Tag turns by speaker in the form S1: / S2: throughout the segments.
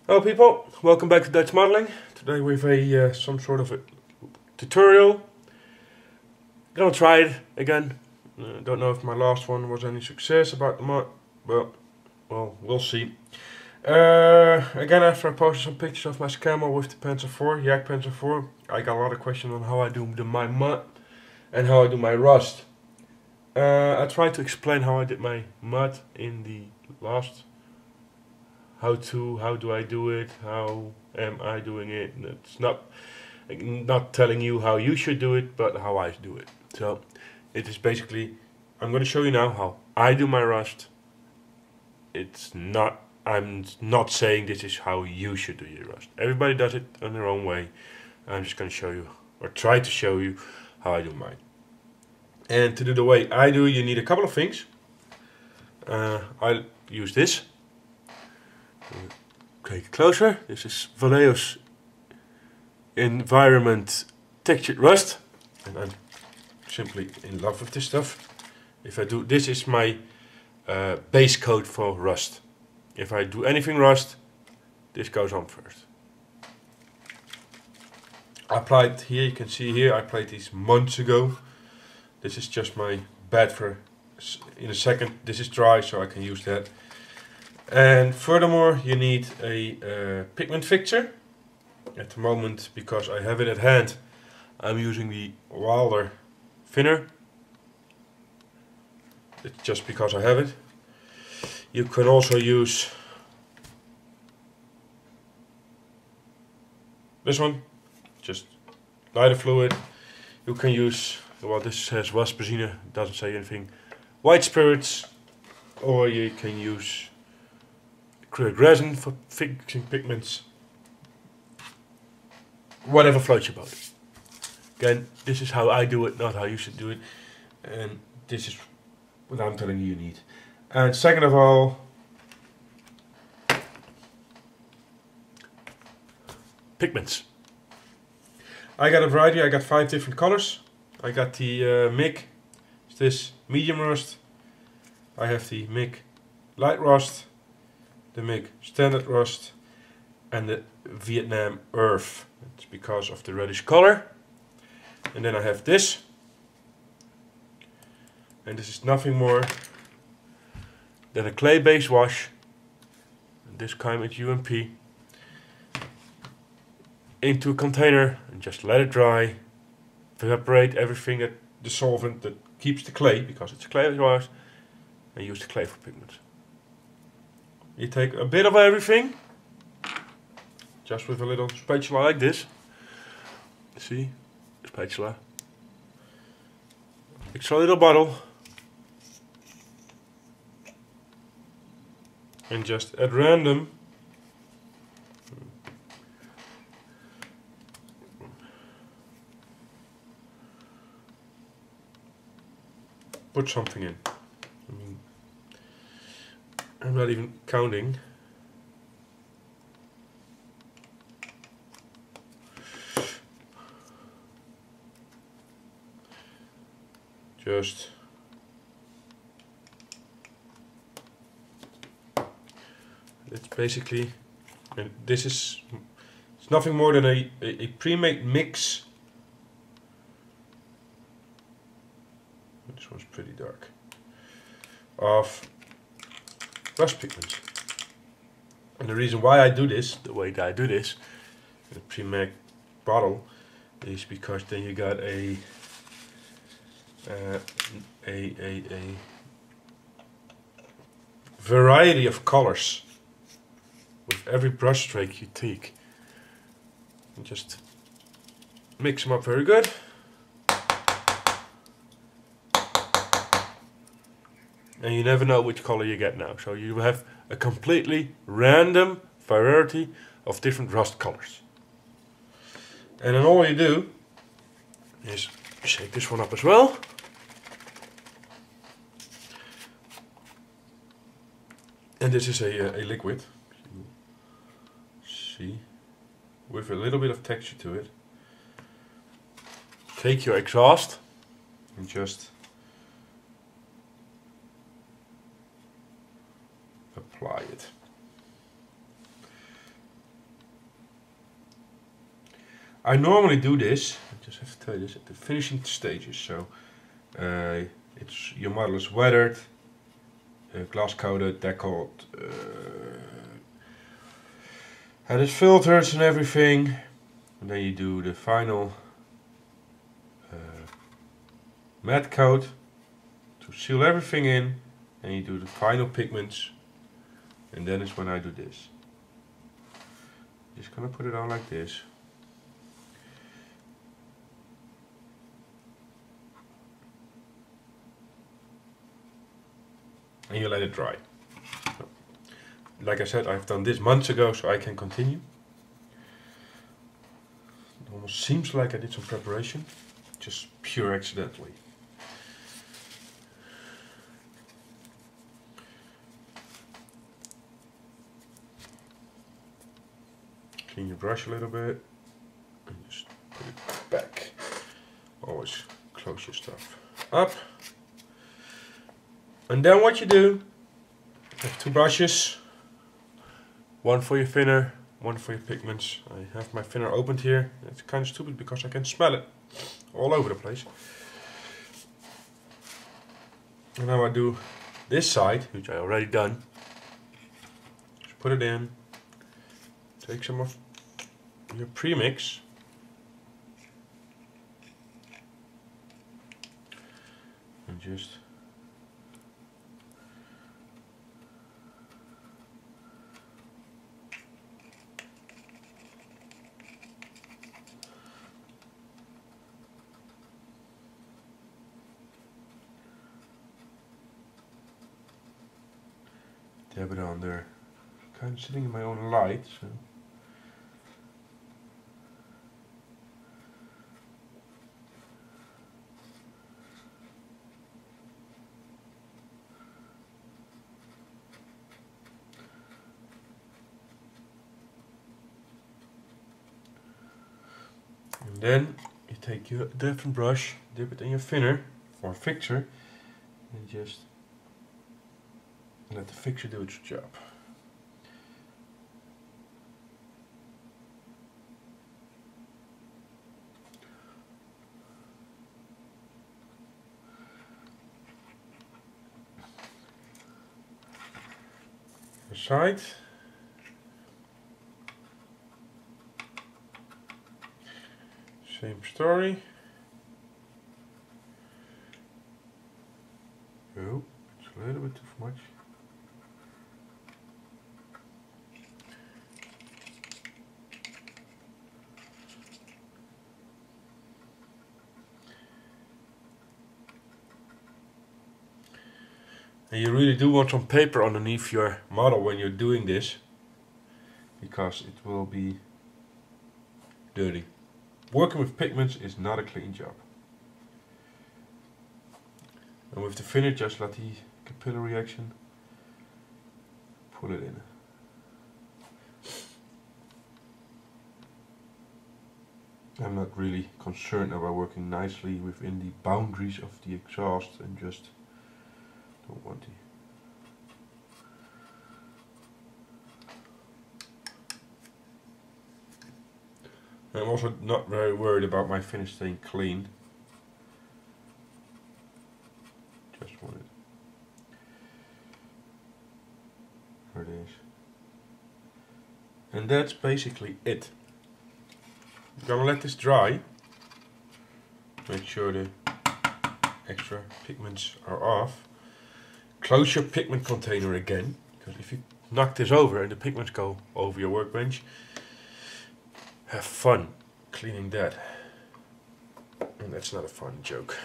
S1: Hello people, welcome back to Dutch Modeling. Today with a some sort of a tutorial. Gonna try it again. Don't know if my last one was any success about the mod, but well, we'll see. Again, after I posted some pictures of my camera with the Pencil 4, Yak Pencil 4, I got a lot of questions on how I do my mud and how I do my rust. I tried to explain how I did my mud in the last how do I do it, how am I doing it. And it's not telling you how you should do it, but how I do it. So it is basically, I'm going to show you now how I do my rust. I'm not saying this is how you should do your rust. Everybody does it in their own way. I'm just going to show you, or try to show you, how I do mine. And to do the way I do, you need a couple of things. I'll use this. Take it closer. This is Vallejo's Environment Textured Rust, and I'm simply in love with this stuff. If I do, this is my base coat for rust. If I do anything rust, this goes on first. I applied here, you can see here, I applied these months ago. This is just my bed for in a second. This is dry, so I can use that. And furthermore, you need a pigment fixture. At the moment, because I have it at hand, I'm using the Wilder thinner. It's just because I have it. You can also use this one, just lighter fluid. You can use, well, this says Wasbenzine, doesn't say anything, white spirits, or you can use acrylic resin for fixing pigments. Whatever floats your boat. Again, this is how I do it, not how you should do it. And this is what I'm telling you need. And second of all, pigments. I got a variety, I got 5 different colors. I got the MIG, this medium rust. I have the MIG light rust, the MIG standard rust, and the Vietnam earth. It's because of the reddish color. And then I have this, and this is nothing more than a clay based wash, and this time it's U.P. into a container and just let it dry, evaporate everything, that the solvent that keeps the clay, because it's a clay wash, and use the clay for pigments. You take a bit of everything, just with a little spatula like this. See, spatula. Extra little bottle, and just at random put something in. I'm not even counting. Just it's basically, and this is, it's nothing more than a pre-made mix. This one's pretty dark. Of rust pigments. And the reason why I do this, the way that I do this, in a pre-made bottle, is because then you got a variety of colors with every brush stroke you take. And just mix them up very good. And you never know which color you get now. So you have a completely random variety of different rust colors. And then all you do is shake this one up as well. And this is a liquid, see, with a little bit of texture to it. Take your exhaust and just apply it. I normally do this, I just have to tell you this, at the finishing stages. So your model is weathered, glass coated, deckled, had its filters and everything, and then you do the final matte coat to seal everything in, and you do the final pigments, and then it's when I do this. Just gonna put it on like this. And you let it dry. Like I said, I've done this months ago, so I can continue. It almost seems like I did some preparation, just pure accidentally. Clean your brush a little bit and just put it back. Always close your stuff up. And then what you do, you have two brushes, one for your thinner, one for your pigments. I have my thinner opened here. It's kind of stupid because I can smell it all over the place. And now I do this side, which I already done. Just put it in, take some of your premix, and just dab it on there. Kind of sitting in my own light, so. And then you take your different brush, dip it in your thinner or fixer, and just let the fixer do its job. The side. Same story. Oh, it's a little bit too much. And you really do want some paper underneath your model when you're doing this, because it will be dirty. Working with pigments is not a clean job. And with the thinner, just let the capillary action pull it in. I'm not really concerned about working nicely within the boundaries of the exhaust, and just don't want the I'm also not very worried about my finish staying clean. Just want it. There it is. And that's basically it. I'm gonna let this dry. Make sure the extra pigments are off. Close your pigment container again, because if you knock this over and the pigments go over your workbench, have fun cleaning that, and that's not a fun joke.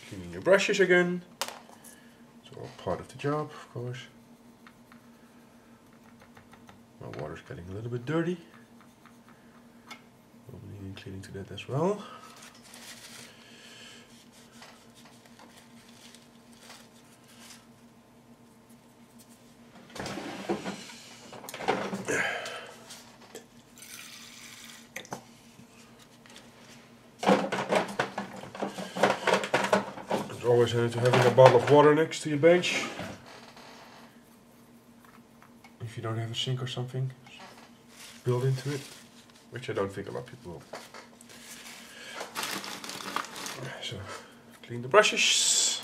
S1: Cleaning your brushes again, it's all part of the job, of course. My water's getting a little bit dirty, we'll be needing cleaning to that as well. Always handy to having a bottle of water next to your bench. don't have a sink or something built into it, which I don't think a lot of people will. So, clean the brushes.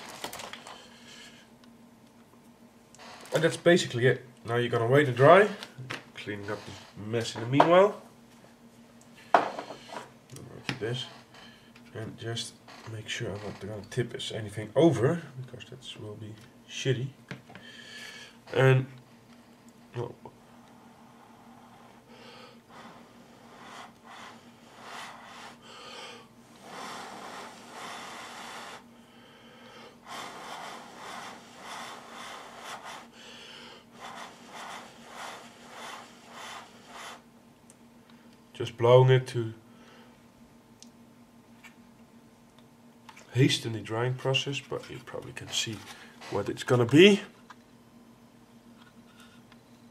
S1: And that's basically it. Now you're gonna wait to dry, cleaning up the mess in the meanwhile. Keep this, and just make sure I'm not gonna tip anything over, because that will be shitty. And well, just blowing it to hasten the drying process, but you probably can see what it's gonna be.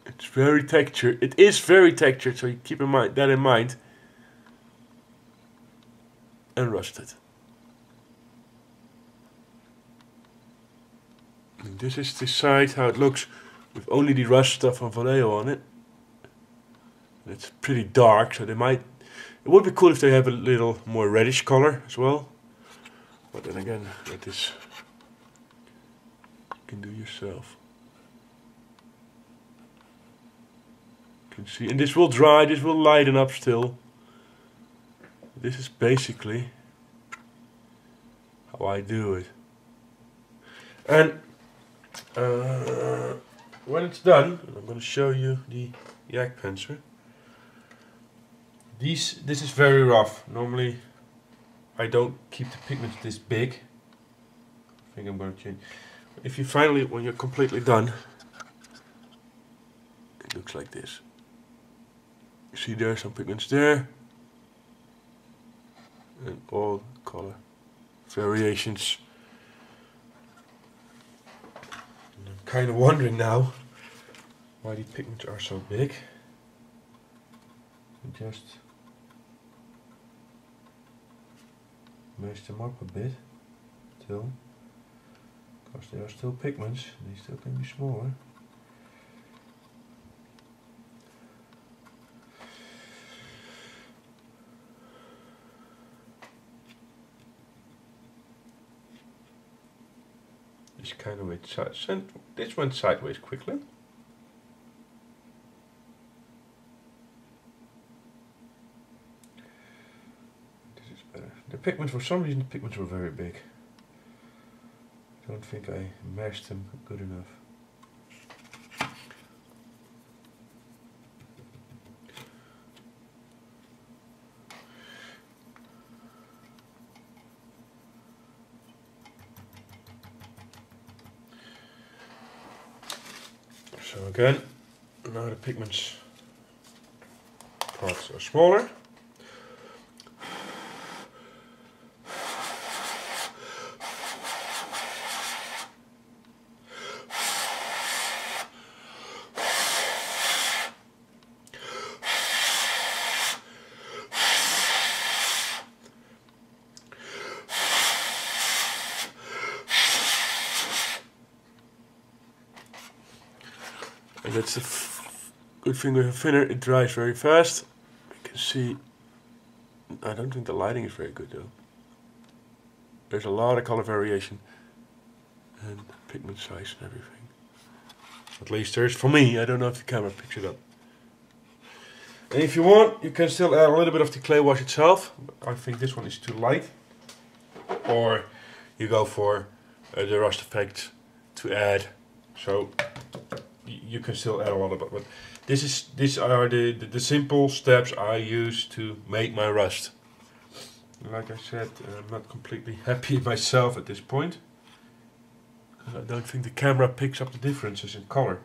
S1: It's very textured. It is very textured, so you keep that in mind. And rusted. And this is the side how it looks with only the rust stuff on Vallejo on it. And it's pretty dark, so they might. It would be cool if they have a little more reddish color as well. But then again, that is you can do yourself. You can see, and this will dry. This will lighten up still. This is basically how I do it. And when it's done, I'm going to show you the yak pencil. This is very rough. Normally I don't keep the pigments this big. I think I'm going to change. If you finally, when you're completely done, it looks like this. You see there are some pigments there. And all color variations. And I'm kind of wondering now why the pigments are so big. And just mash them up a bit till, because they are still pigments, they still can be smaller. This kind of went this went sideways quickly. This is better. The pigments, for some reason, the pigments were very big. I don't think I mashed them good enough. So again, now the pigments parts are smaller. And that's the good thing with a thinner, it dries very fast. You can see, I don't think the lighting is very good though. There's a lot of color variation and pigment size and everything. At least there's for me. I don't know if the camera picks it up. And if you want, you can still add a little bit of the clay wash itself. I think this one is too light. Or you go for the rust effect to add. So you can still add a lot of it, but these are the simple steps I use to make my rust. Like I said, I'm not completely happy myself at this point, because I don't think the camera picks up the differences in color.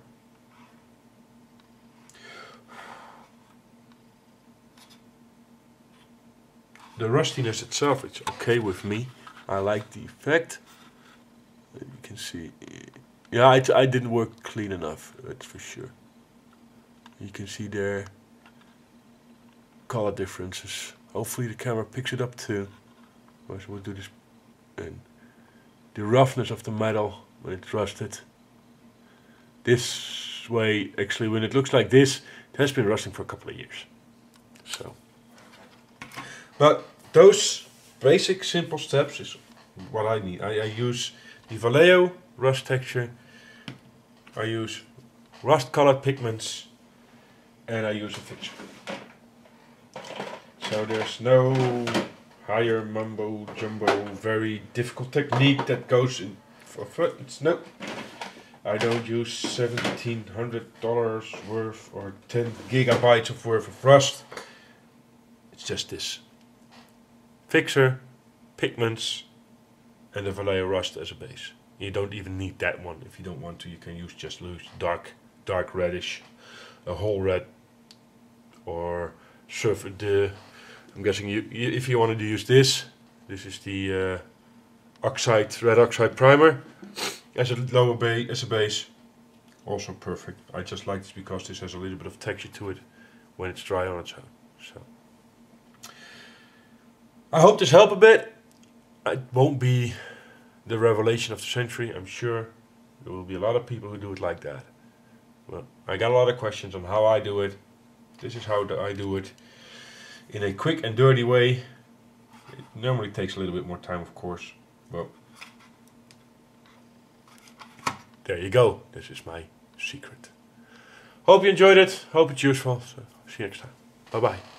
S1: The rustiness itself, it's okay with me. I like the effect. You can see. Yeah, I didn't work clean enough, that's for sure. You can see there color differences. Hopefully the camera picks it up too. Otherwise we'll do this. And the roughness of the metal when it's rusted. This way, actually, when it looks like this, it has been rusting for a couple of years. So, but those basic simple steps is what I need. I use the Vallejo rust texture, I use rust colored pigments, and I use a fixture. So there's no higher mumbo jumbo very difficult technique that goes in for it's no. I don't use $1,700 worth or 10 gigabytes of worth of rust. It's just this fixer, pigments, and the Vallejo rust as a base. You don't even need that one. If you don't want to, you can use just loose dark reddish, a whole red, or surfer the. I'm guessing if you wanted to use this is the red oxide primer as a lower base, as a base. Also perfect. I just like this because this has a little bit of texture to it when it's dry on its own. So I hope this helped a bit. It won't be the revelation of the century. I'm sure there will be a lot of people who do it like that. Well, I got a lot of questions on how I do it. This is how I do it. In a quick and dirty way. It normally takes a little bit more time, of course, but there you go. This is my secret. Hope you enjoyed it. Hope it's useful. So see you next time. Bye bye.